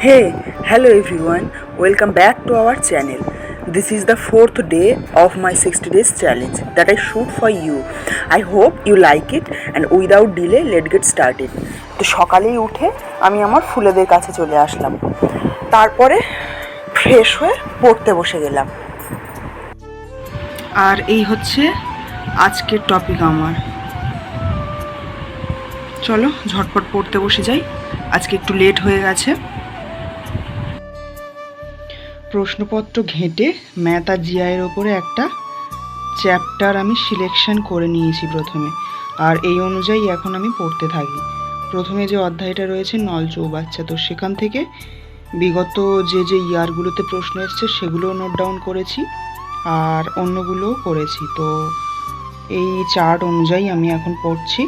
Hey, hello everyone, welcome back to our channel. This is the fourth day of my 60 days challenge that I shoot for you. I hope you like it and without delay let's get started. তো সকালেই উঠে আমি আমার ফুলেদের কাছে চলে আসলাম, তারপরে fresh হয়ে পড়তে বসে গেলাম। আর এই হচ্ছে আজকের টপিক আমার। চলো ঝটপট পড়তে বসে যাই, আজকে একটু লেট হয়ে গেছে। প্রশ্নপত্র ঘেঁটে ম্যাথ আর জিআইয়ের ওপরে একটা চ্যাপ্টার আমি সিলেকশন করে নিয়েছি প্রথমে, আর এই অনুযায়ী এখন আমি পড়তে থাকি। প্রথমে যে অধ্যায়টা রয়েছে নল চৌবাচ্চা, তো সেখান থেকে বিগত যে ইয়ারগুলোতে প্রশ্ন এসছে সেগুলোও নোট ডাউন করেছি আর অন্যগুলোও করেছি। তো এই চার্ট অনুযায়ী আমি এখন পড়ছি।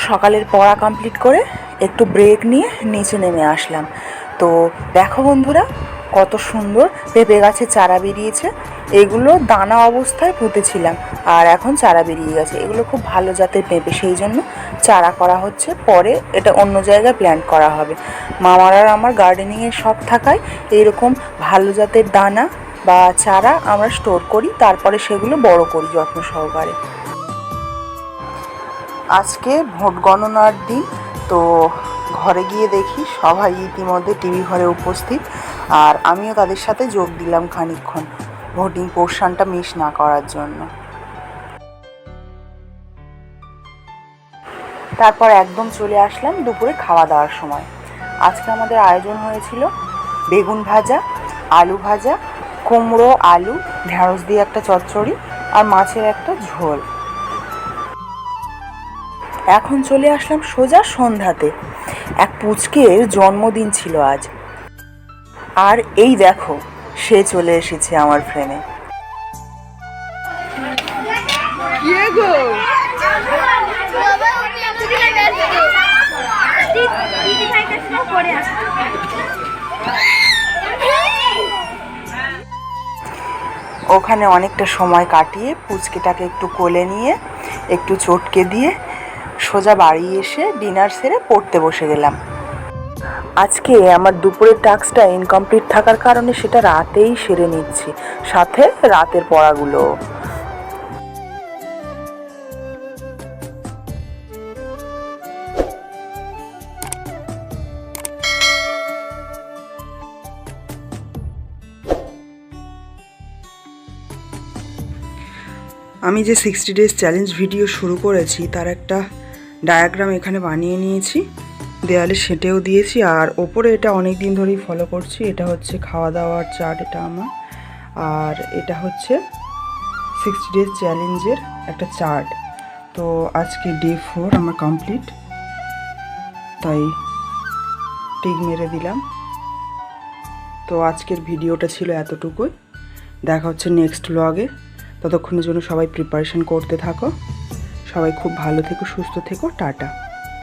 সকালের পড়া কমপ্লিট করে একটু ব্রেক নিয়ে নিচে নেমে আসলাম। তো দেখো বন্ধুরা, কত সুন্দর পেঁপে গাছে চারা বেরিয়েছে। এগুলো দানা অবস্থায় পুঁতেছিলাম আর এখন চারা বেরিয়ে গেছে। এগুলো খুব ভালো জাতের পেঁপে, সেই জন্য চারা করা হচ্ছে, পরে এটা অন্য জায়গায় প্ল্যান্ট করা হবে। মামার আর আমার গার্ডেনিংয়ের শখ থাকায় এইরকম ভালো জাতের দানা বা চারা আমরা স্টোর করি, তারপরে সেগুলো বড় করি যত্ন সহকারে। আজকে ভোট গণনার দিন, তো ঘরে গিয়ে দেখি সবাই ইতিমধ্যে টিভি ঘরে উপস্থিত, আর আমিও তাদের সাথে যোগ দিলাম খানিকক্ষণ ভোটিং পোর্শনটা মিস না করার জন্য। তারপর একদম চলে আসলাম দুপুরে খাওয়া দাওয়ার সময়। আজকে আমাদের আয়োজন হয়েছিল বেগুন ভাজা, আলু ভাজা, কুমড়ো আলু ঢেঁড়স দিয়ে একটা চচ্চড়ি আর মাছের একটা ঝোল। এখন চলে আসলাম সোজা সন্ধ্যাতে। এক পুচকের জন্মদিন ছিল আজ, আর এই দেখো সে চলে এসেছে আমার ফ্রেমে। ওখানে অনেকটা সময় কাটিয়ে পুচকেটাকে একটু কোলে নিয়ে একটু চটকে দিয়ে সোজা বাড়ি এসে ডিনার সেরে পড়তে বসে গেলাম। আজকে আমার দুপুরের টাস্কটা ইনকমপ্লিট থাকার কারণে সেটা রাতেই সেরে নিচ্ছি, সাথে রাতের পড়াগুলো। আমি যে 60 ডেজ চ্যালেঞ্জ ভিডিও শুরু করেছি তার একটা ডায়াগ্রাম এখানে বানিয়ে নিয়েছি, দেয়ালে সেঁটেও দিয়েছি, আর ওপরে এটা অনেক দিন ধরেই ফলো করছি। এটা হচ্ছে খাওয়া দাওয়ার চার্ট, এটা আমার, আর এটা হচ্ছে 60 ডেজ চ্যালেঞ্জের একটা চার্ট। তো আজকে ডে 4 আমার কমপ্লিট, তাই টিক মেরে দিলাম। তো আজকের ভিডিওটা ছিল এতটুকুই, দেখা হচ্ছে নেক্সট ব্লগে। ততক্ষণের জন্য সবাই প্রিপারেশন করতে থাকো, সবাই খুব ভালো থেকো, সুস্থ থেকো, টাটা।